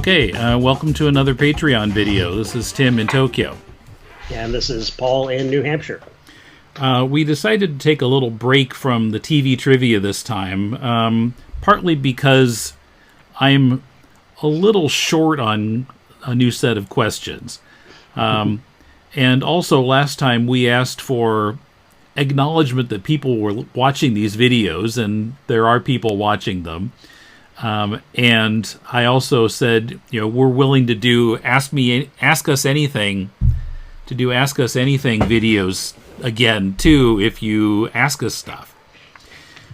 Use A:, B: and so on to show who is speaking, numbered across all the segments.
A: Okay, welcome to another Patreon video. This is Tim in Tokyo.
B: And this is Paul in New Hampshire.
A: We decided to take a little break from the TV trivia this time, partly because I'm a little short on a new set of questions. And also last time we asked for acknowledgement that people were watching these videos, and there are people watching them. And I also said, we're willing to do Ask Us Anything videos again, too, if you ask us stuff.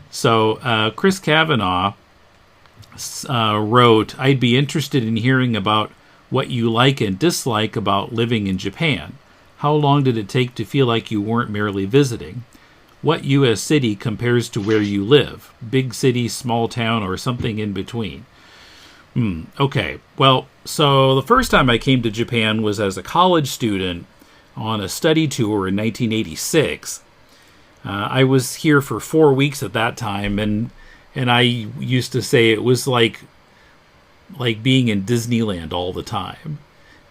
A: So Chris Kavanaugh wrote, I'd be interested in hearing about what you like and dislike about living in Japan. How long did it take to feel like you weren't merely visiting? What U.S. city compares to where you live? Big city, small town, or something in between? Okay. Well, so the first time I came to Japan was as a college student on a study tour in 1986. I was here for 4 weeks at that time, and I used to say it was like being in Disneyland all the time,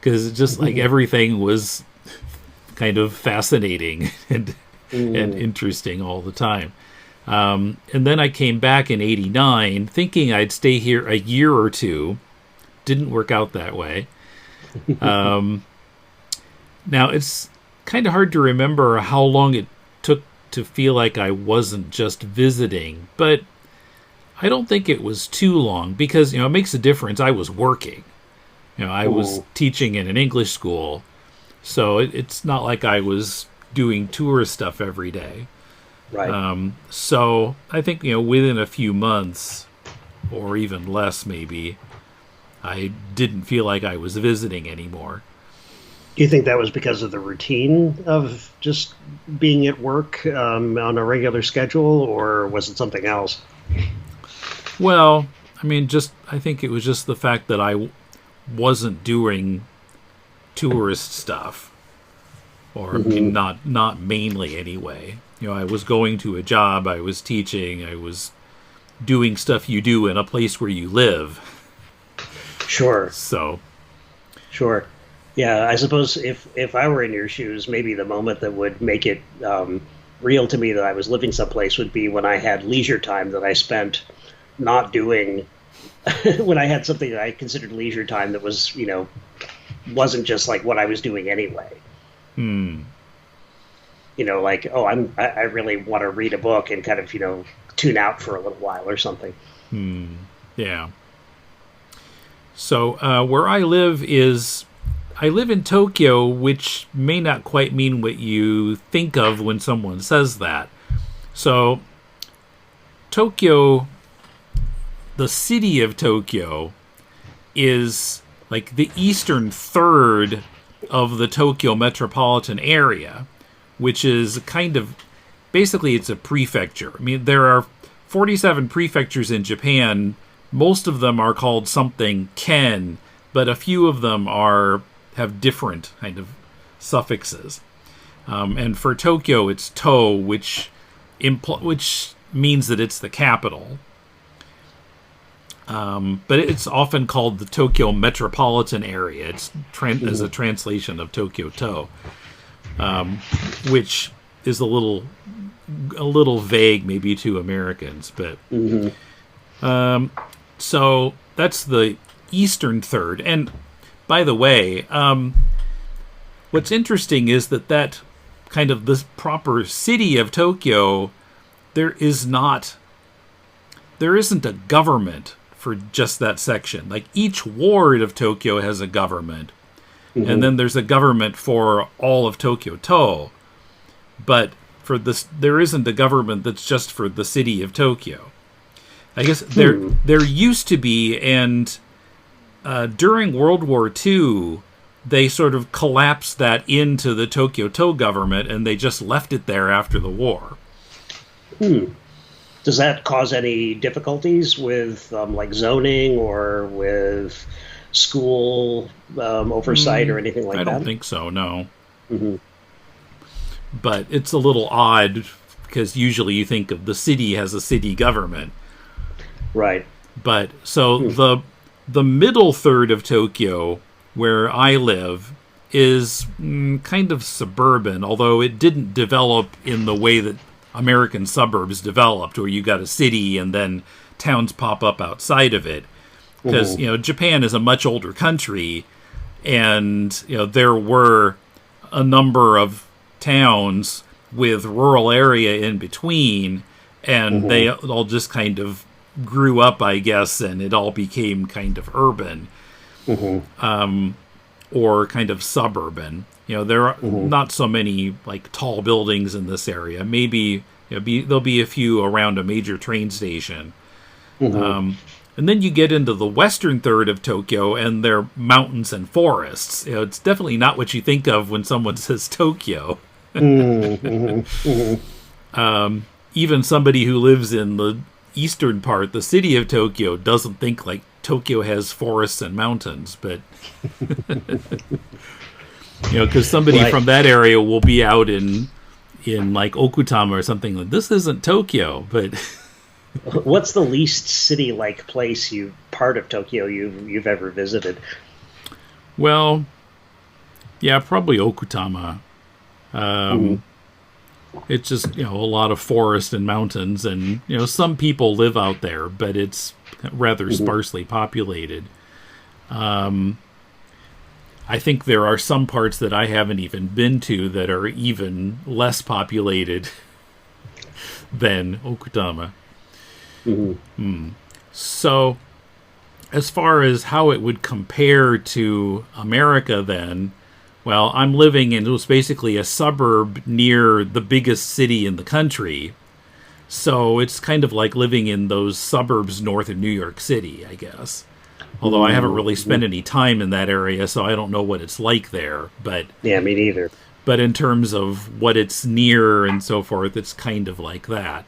A: because just like everything was kind of fascinating and interesting all the time. And then I came back in 89 thinking I'd stay here a year or two. Didn't work out that way. Now, it's kind of hard to remember how long it took to feel like I wasn't just visiting, but I don't think it was too long because, it makes a difference. I was working. I was teaching in an English school, so it's not like I was doing tour stuff every day.
B: Right.
A: So I think, within a few months or even less, maybe, I didn't feel like I was visiting anymore.
B: Do you think that was because of the routine of just being at work on a regular schedule, or was it something else?
A: Well, I think it was just the fact that I wasn't doing tourist stuff. Or not mainly anyway. I was going to a job, I was teaching, I was doing stuff you do in a place where you live.
B: Sure.
A: So.
B: Sure. Yeah, I suppose if I were in your shoes, maybe the moment that would make it real to me that I was living someplace would be when I had leisure time that I spent not doing, when I had something that I considered leisure time that was, wasn't just like what I was doing anyway. Like, I really want to read a book and kind of, tune out for a little while or something.
A: Yeah. So where I live in Tokyo, which may not quite mean what you think of when someone says that. So Tokyo, the city of Tokyo, is like the eastern third of the Tokyo metropolitan area, which is kind of, basically it's a prefecture. There are 47 prefectures in Japan. Most of them are called something ken, but a few of them have different kind of suffixes. And for Tokyo, it's to, which means that it's the capital. But it's often called the Tokyo metropolitan area. It's as a translation of Tokyo to, which is a little vague maybe to Americans. But so that's the eastern third. And by the way, what's interesting is that kind of this proper city of Tokyo, there isn't a government for just that section. Like each ward of Tokyo has a government, and then there's a government for all of Tokyo to. But for this, there isn't a government that's just for the city of Tokyo. I guess there used to be, and during World War II, they sort of collapsed that into the Tokyo to government, and they just left it there after the war.
B: Does that cause any difficulties with like zoning or with school oversight or anything like that?
A: I don't think so, no. But it's a little odd because usually you think of the city as a city government.
B: Right.
A: But so The middle third of Tokyo, where I live, is kind of suburban, although it didn't develop in the way that American suburbs developed, where you got a city and then towns pop up outside of it. Because, Japan is a much older country, and, there were a number of towns with rural area in between, and they all just kind of grew up, I guess, and it all became kind of urban, or kind of suburban. There are not so many like tall buildings in this area. Maybe there'll be a few around a major train station. And then you get into the western third of Tokyo, and they're mountains and forests. It's definitely not what you think of when someone says Tokyo. Even somebody who lives in the eastern part, the city of Tokyo, doesn't think like Tokyo has forests and mountains, but because somebody from that area will be out in like Okutama or something like this isn't Tokyo, but
B: what's the least city-like place part of Tokyo you've ever visited?
A: Well, yeah, probably Okutama. It's just, a lot of forest and mountains, and, some people live out there, but it's rather sparsely populated. I think there are some parts that I haven't even been to that are even less populated than Okutama. So, as far as how it would compare to America then, well, I'm living in what's basically a suburb near the biggest city in the country. So it's kind of like living in those suburbs north of New York City, I guess. Although I haven't really spent any time in that area, so I don't know what it's like there. But
B: yeah, me neither.
A: But in terms of what it's near and so forth, it's kind of like that.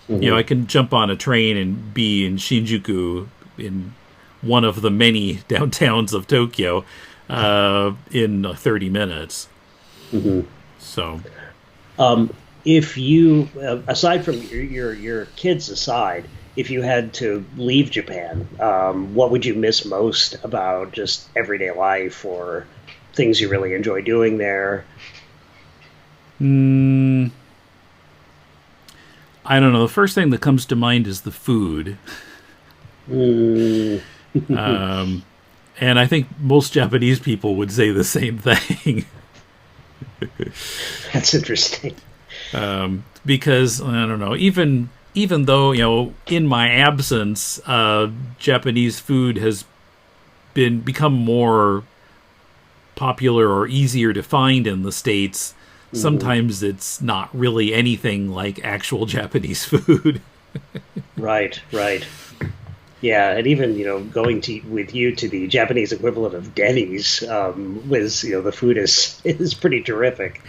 A: I can jump on a train and be in Shinjuku, in one of the many downtowns of Tokyo, in 30 minutes. So,
B: if you, aside from your kids aside, if you had to leave Japan, what would you miss most about just everyday life or things you really enjoy doing there?
A: I don't know. The first thing that comes to mind is the food. And I think most Japanese people would say the same thing.
B: That's interesting.
A: Because, I don't know, even though, in my absence, Japanese food has become more popular or easier to find in the States, sometimes it's not really anything like actual Japanese food.
B: Right. Yeah, and even going with you to the Japanese equivalent of Denny's was the food is pretty terrific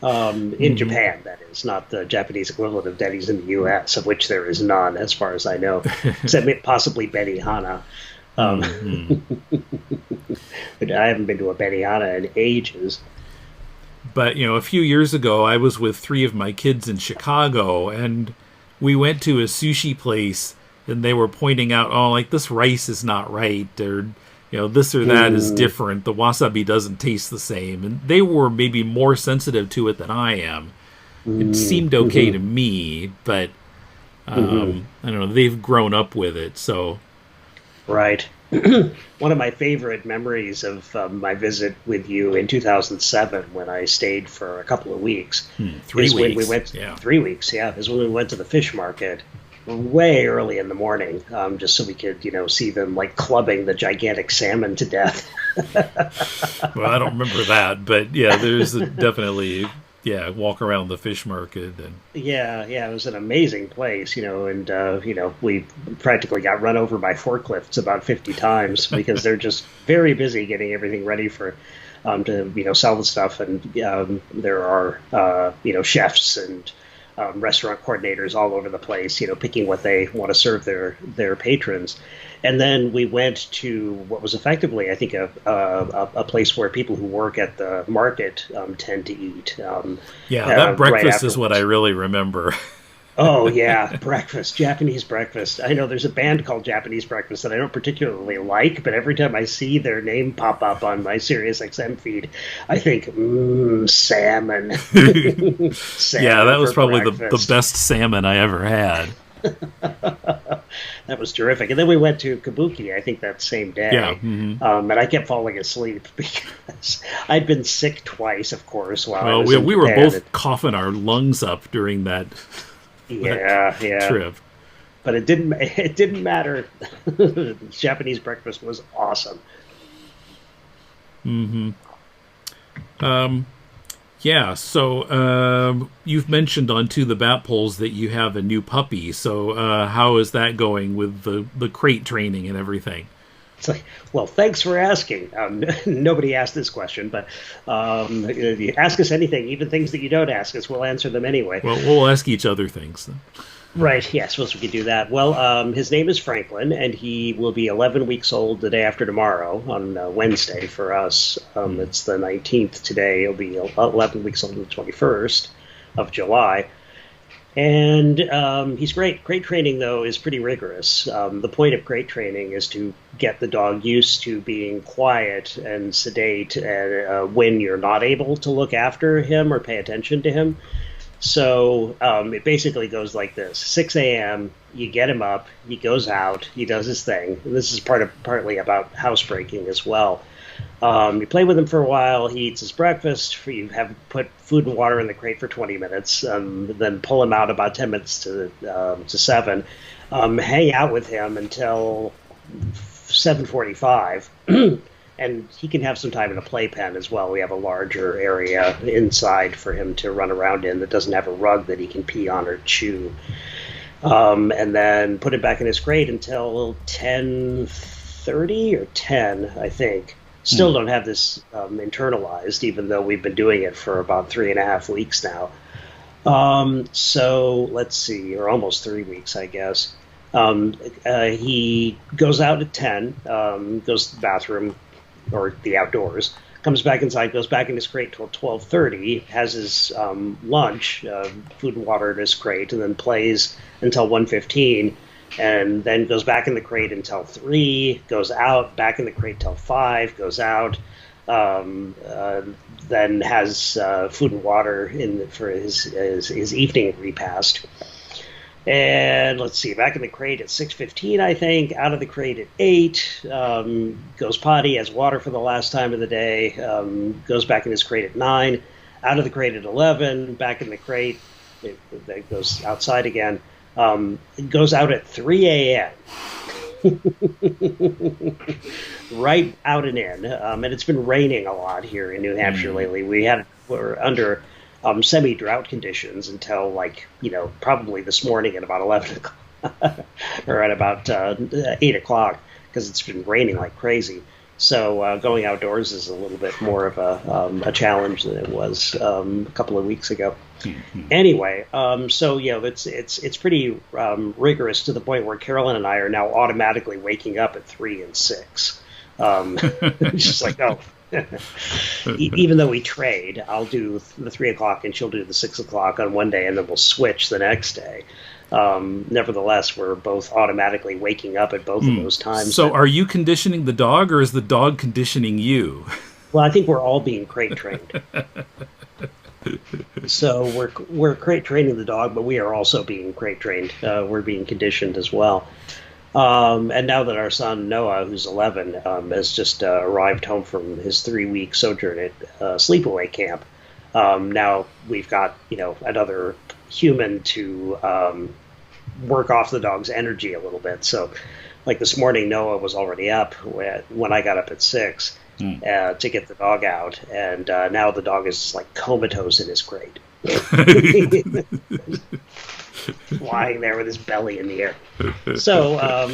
B: in Japan. That is not the Japanese equivalent of Denny's in the U.S., of which there is none, as far as I know, except possibly Benihana. But I haven't been to a Benihana in ages.
A: But a few years ago, I was with 3 of my kids in Chicago, and we went to a sushi place. And they were pointing out, like this rice is not right, or this or that is different. The wasabi doesn't taste the same, and they were maybe more sensitive to it than I am. It seemed okay to me, but I don't know. They've grown up with it, so
B: right. One of my favorite memories of my visit with you in 2007, when I stayed for a couple of weeks,
A: 3 weeks.
B: When we went 3 weeks. Yeah, is when we went to the fish market. Way early in the morning, just so we could, see them like clubbing the gigantic salmon to death.
A: Well, I don't remember that, but yeah, there's definitely walk around the fish market and
B: yeah, it was an amazing place, and we practically got run over by forklifts about 50 times because they're just very busy getting everything ready for to sell the stuff, and there are chefs and restaurant coordinators all over the place, picking what they want to serve their patrons. And then we went to what was effectively, I think, a place where people who work at the market tend to eat.
A: That breakfast is what I really remember.
B: Oh yeah, breakfast, Japanese breakfast. I know there's a band called Japanese Breakfast that I don't particularly like, but every time I see their name pop up on my Sirius XM feed, I think, salmon,
A: Yeah,
B: salmon
A: that was
B: for
A: probably the
B: breakfast.
A: best salmon I ever had.
B: That was terrific. And then we went to Kabuki, I think that same
A: Yeah.
B: day, and I kept falling asleep because I'd been sick twice, of course, while I
A: Well,
B: was in
A: we were
B: Japan.
A: both coughing our lungs up during that
B: Yeah, yeah.
A: trip.
B: But it didn't. It didn't matter. Japanese breakfast was awesome.
A: Yeah, so you've mentioned on To the Bat Poles that you have a new puppy. So how is that going with the crate training and everything?
B: It's like, well, thanks for asking. Nobody asked this question, but you ask us anything, even things that you don't ask us, we'll answer them anyway.
A: Well, we'll ask each other things then.
B: Right. Yeah, I suppose we could do that. Well, his name is Franklin, and he will be 11 weeks old the day after tomorrow on Wednesday for us. It's the 19th today. He'll be 11 weeks old on the 21st of July. And he's great. Crate training, though, is pretty rigorous. The point of crate training is to get the dog used to being quiet and sedate when you're not able to look after him or pay attention to him. So it basically goes like this: 6 a.m. You get him up, he goes out, he does his thing. And this is partly about housebreaking as well. You play with him for a while. He eats his breakfast. You have put food and water in the crate for 20 minutes. Then pull him out about 10 minutes to 7. Hang out with him until 7:45. And he can have some time in a playpen as well. We have a larger area inside for him to run around in that doesn't have a rug that he can pee on or chew. And then put him back in his crate until 10:30 or 10, I think. Still don't have this internalized, even though we've been doing it for about 3.5 weeks now. So let's see, or almost 3 weeks, I guess. He goes out at 10, goes to the bathroom or the outdoors, comes back inside, goes back in his crate till 12:30, has his lunch, food and water in his crate, and then plays until 1:15. And then goes back in the crate until 3, goes out, back in the crate till 5, goes out, then has food and water for his evening repast. And let's see, back in the crate at 6:15, I think, out of the crate at 8, goes potty, has water for the last time of the day, goes back in his crate at 9, out of the crate at 11, back in the crate, it goes outside again. It goes out at 3 a.m. Right out and in. And it's been raining a lot here in New Hampshire lately. We're under semi-drought conditions until probably this morning at about 11 o'clock or at about 8 o'clock because it's been raining like crazy. So going outdoors is a little bit more of a challenge than it was a couple of weeks ago. Anyway, so it's pretty rigorous to the point where Carolyn and I are now automatically waking up at 3 and 6. It's just like, oh. Even though we trade, I'll do the 3 o'clock and she'll do the 6 o'clock on one day, and then we'll switch the next day. Nevertheless, we're both automatically waking up at both of those times.
A: So are you conditioning the dog, or is the dog conditioning you?
B: Well, I think we're all being crate trained. So we're crate training the dog, but we are also being crate trained. We're being conditioned as well. And now that our son Noah, who's 11, has just arrived home from his 3-week sojourn at sleepaway camp, now we've got another human to work off the dog's energy a little bit. So, like this morning, Noah was already up when I got up at 6 to get the dog out, and now the dog is just like comatose in his crate. Flying there with his belly in the air. So,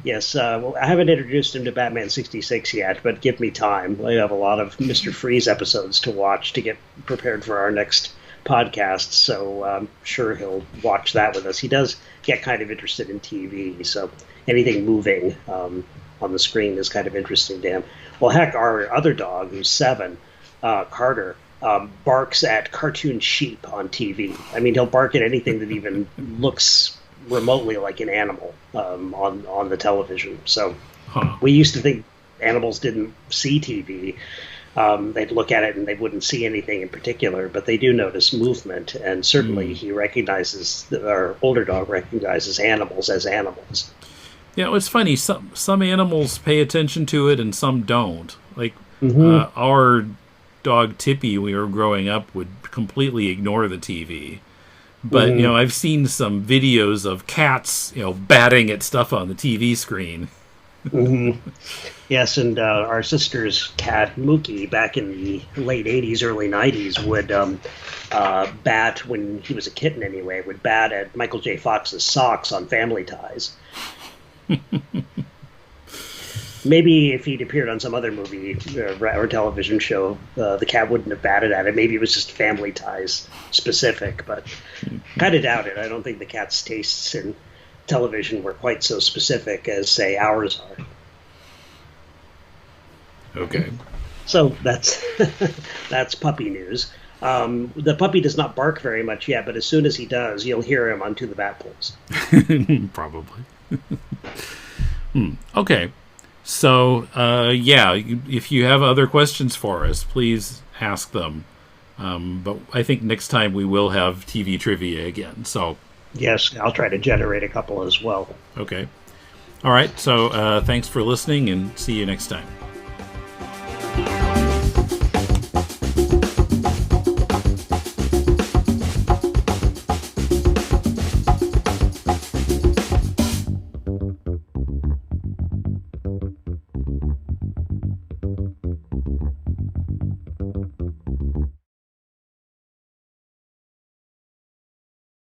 B: yes, well, I haven't introduced him to Batman 66 yet, but give me time. I have a lot of Mr. Freeze episodes to watch to get prepared for our next podcast, so I'm sure he'll watch that with us. He does get kind of interested in TV, so anything moving on the screen is kind of interesting to him. Well, heck, our other dog, who's 7, Carter, barks at cartoon sheep on TV. I mean, he'll bark at anything that even looks remotely like an animal on the television. So we used to think animals didn't see TV. They'd look at it and they wouldn't see anything in particular, but they do notice movement, and certainly he recognizes, our older dog recognizes animals as animals.
A: Yeah, it's funny. Some animals pay attention to it and some don't. Like our dog Tippy, when we were growing up, would completely ignore the TV. But I've seen some videos of cats, batting at stuff on the TV screen.
B: Yes, and our sister's cat Mookie, back in the late '80s, early '90s, would bat, when he was a kitten anyway, would bat at Michael J. Fox's socks on Family Ties. Maybe if he'd appeared on some other movie or television show, the cat wouldn't have batted at it. Maybe it was just Family Ties specific, but kind of doubt it. I don't think the cat's tastes in television were quite so specific as, say, ours are.
A: Okay.
B: So that's that's puppy news. The puppy does not bark very much yet, but as soon as he does, you'll hear him on To the Bat Pulls.
A: Probably. Okay. So, if you have other questions for us, please ask them. But I think next time we will have TV trivia again. So,
B: yes, I'll try to generate a couple as well.
A: Okay. All right. So, thanks for listening, and see you next time.